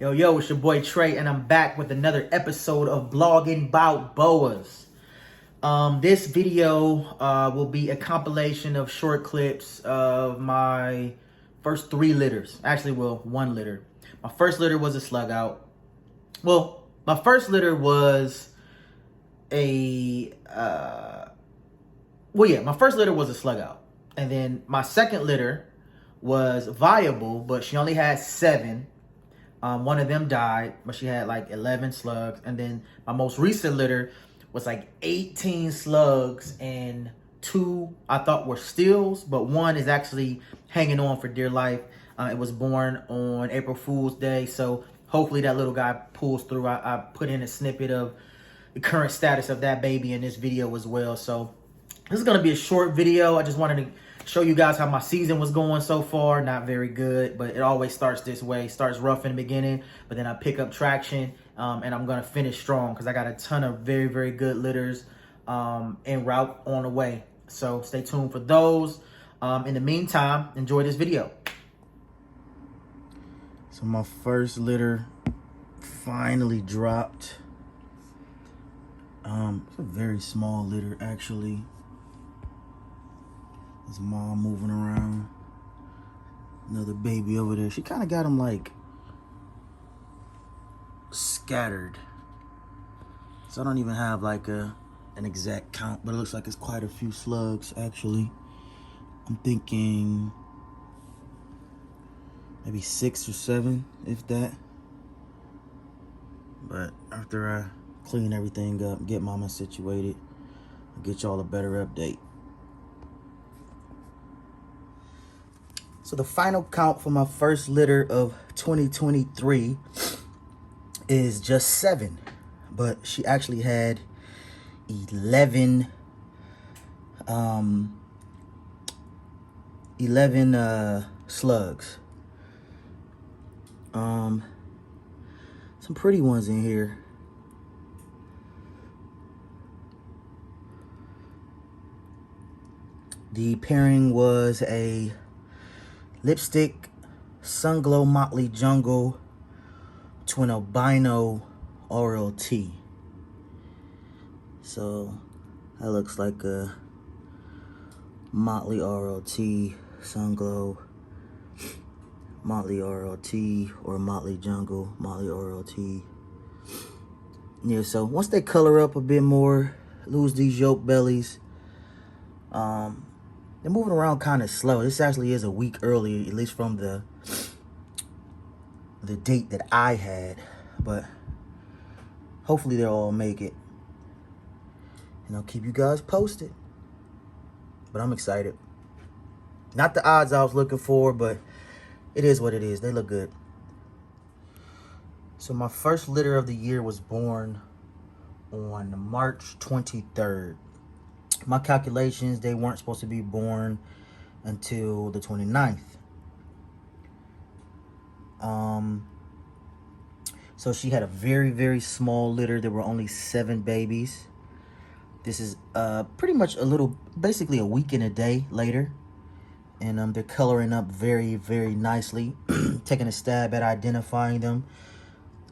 Yo, it's your boy Trey, and I'm back with another episode of Bloggin Bout Boas. This video will be a compilation of short clips of my first 3 litters. Actually, well, 1 litter. My first litter was a slug out. Well, my first litter was my first litter was a slug out. And then my second litter was viable, but she only had 7. One of them died, but she had like 11 slugs. And then my most recent litter was like 18 slugs, and 2 I thought were steals, but 1 is actually hanging on for dear life. It was born on April Fool's Day, so hopefully that little guy pulls through. I put in a snippet of the current status of that baby in this video as well. So this is going to be a short video. I just wanted to show you guys how my season was going so far. Not very good, but it always starts this way. It starts rough in the beginning, but then I pick up traction, and I'm going to finish strong because I got a ton of very, very good litters en route on the way. So stay tuned for those. In the meantime, enjoy this video. So my first litter finally dropped. It's a very small litter, actually. His mom moving around. Another baby over there. She kind of got him like scattered. So I don't even have like an exact count, but it looks like it's quite a few slugs actually. I'm thinking maybe 6 or 7, if that. But after I clean everything up, get mama situated, I'll get y'all a better update. So the final count for my first litter of 2023 is just 7, but she actually had 11 slugs. Some pretty ones in here. The pairing was a lipstick Sunglow Motley Jungle to an albino Oral T. So that looks like a Motley Oral T, Sunglow, Motley Oral T, or Motley Jungle, Motley Oral T. Yeah, so once they color up a bit more, lose these yolk bellies, they're moving around kind of slow. This actually is a week early, at least from the date that I had. But hopefully they'll all make it. And I'll keep you guys posted. But I'm excited. Not the odds I was looking for, but it is what it is. They look good. So my first litter of the year was born on March 23rd. My calculations, they weren't supposed to be born until the 29th. So she had a very, very small litter. There were only 7 babies. This is pretty much basically a week and a day later. And they're coloring up very, very nicely. Taking a stab at identifying them.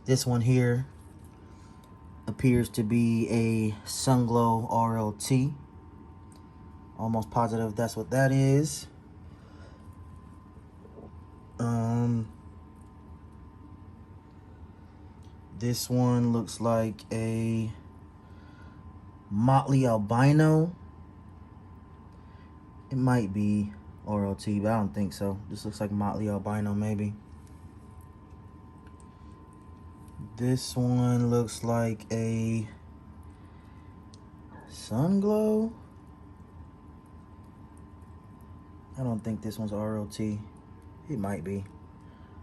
This one here appears to be a Sunglow RLT. Almost positive that's what that is. This one looks like a Motley Albino. It might be RLT, but I don't think so. This looks like Motley Albino, maybe. This one looks like a Sunglow. I don't think this one's RLT. It might be.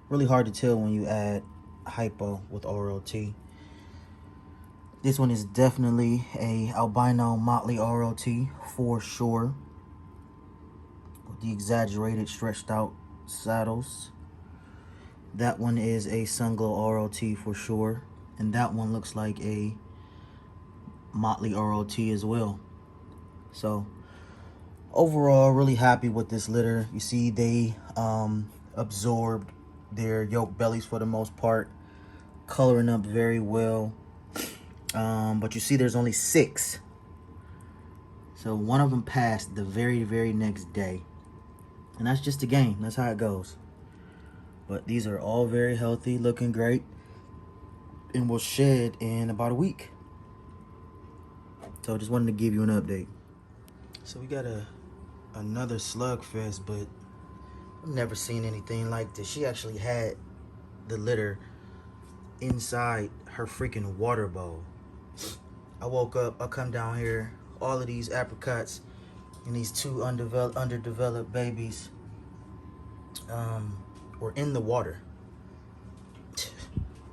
Really hard to tell when you add hypo with RLT. This one is definitely a albino Motley RLT for sure. With the exaggerated stretched out saddles. That one is a Sunglow RLT for sure. And that one looks like a Motley RLT as well. So overall, really happy with this litter. You see they absorbed their yolk bellies for the most part. coloring up very well. But you see there's only 6. So one of them passed the very, very next day. And that's just a game. That's how it goes. But these are all very healthy, looking great. And will shed in about a week. So I just wanted to give you an update. So we got another slugfest, but I've never seen anything like this. She actually had the litter inside her freaking water bowl. I woke up, I come down here, all of these apricots and these 2 underdeveloped babies were in the water.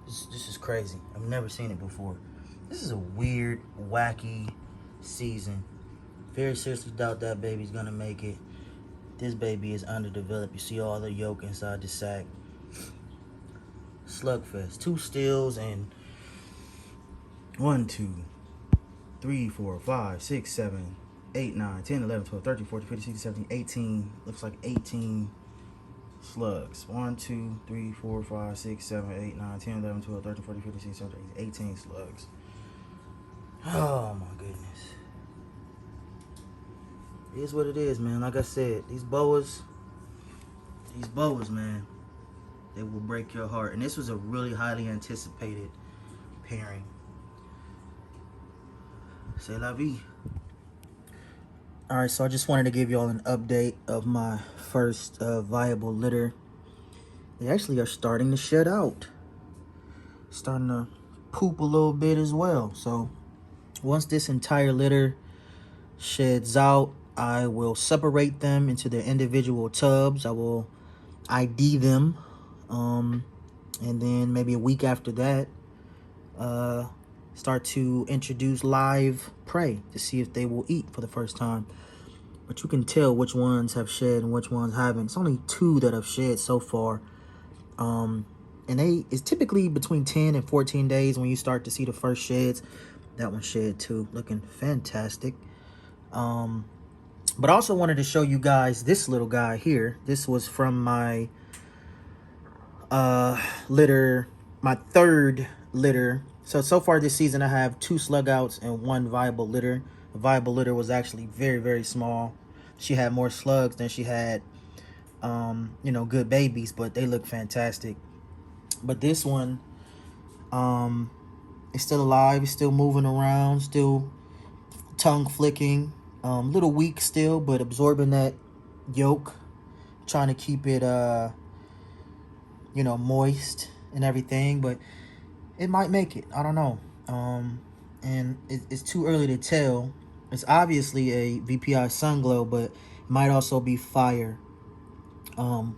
This is crazy. I've never seen it before. This is a weird, wacky season. Very seriously doubt that baby's gonna make it. This baby is underdeveloped. You see all the yolk inside the sack. Slugfest. 2 stills and 1, 2, 3, 4, 5, 6, 7, 8, 9, 10, 11, 12, 13, 14, 15, 16, 17, 18. Looks like 18 slugs. 1, 2, 3, 4, 5, 6, 7, 8, 9, 10, 11, 12, 13, 14, 15, 16, 17, 18 slugs. Oh my goodness. It is what it is, man. Like I said, these boas, man, they will break your heart. And this was a really highly anticipated pairing. C'est la vie. Alright, so I just wanted to give y'all an update of my first viable litter. They actually are starting to shed out. Starting to poop a little bit as well. So once this entire litter sheds out, I will separate them into their individual tubs. I will ID them. And then maybe a week after that, start to introduce live prey to see if they will eat for the first time. But you can tell which ones have shed and which ones haven't. It's only 2 that have shed so far. And it's typically between 10 and 14 days when you start to see the first sheds. That one shed too, looking fantastic. But I also wanted to show you guys this little guy here. This was from my litter, my 3rd litter. So far this season I have 2 slug outs and 1 viable litter. The viable litter was actually very, very small. She had more slugs than she had, you know, good babies, but they look fantastic. But this one is still alive, it's still moving around, still tongue flicking. Little weak still, but absorbing that yolk, trying to keep it you know, moist and everything, but it might make it. I don't know. And it's too early to tell. It's obviously a VPI sun glow, but it might also be fire.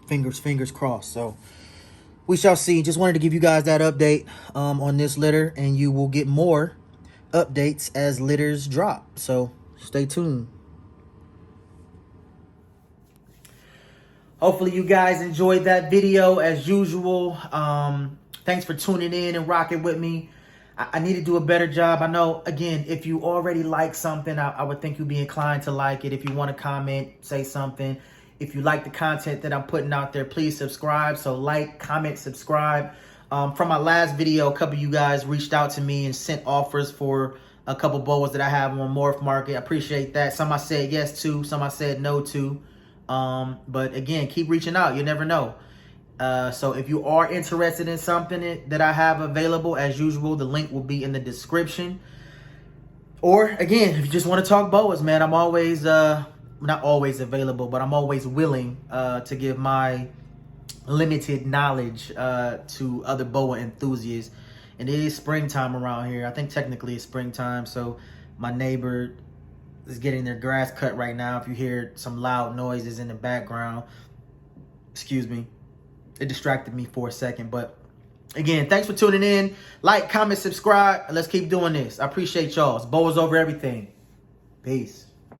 Fingers crossed. So we shall see. Just wanted to give you guys that update on this litter, and you will get more updates as litters drop. So stay tuned. Hopefully you guys enjoyed that video as usual. Thanks for tuning in and rocking with me. I need to do a better job. I know, again, if you already like something, I would think you'd be inclined to like it. If you want to comment, say something. If you like the content that I'm putting out there, please subscribe. So like, comment, subscribe. From my last video, a couple of you guys reached out to me and sent offers for a couple boas that I have on Morph Market. I appreciate that. Some I said yes to, some I said no to. But again, keep reaching out. You never know. So if you are interested in something that I have available, as usual, the link will be in the description. Or again, if you just want to talk boas, man, I'm always, not always available, but I'm always willing to give my limited knowledge to other boa enthusiasts. And it is springtime around here. I think technically it's springtime, so my neighbor is getting their grass cut right now. If you hear some loud noises in the background, excuse me. It distracted me for a second, but again, thanks for tuning in. Like, comment, subscribe, and let's keep doing this. I appreciate y'all. It's Boas over everything. Peace.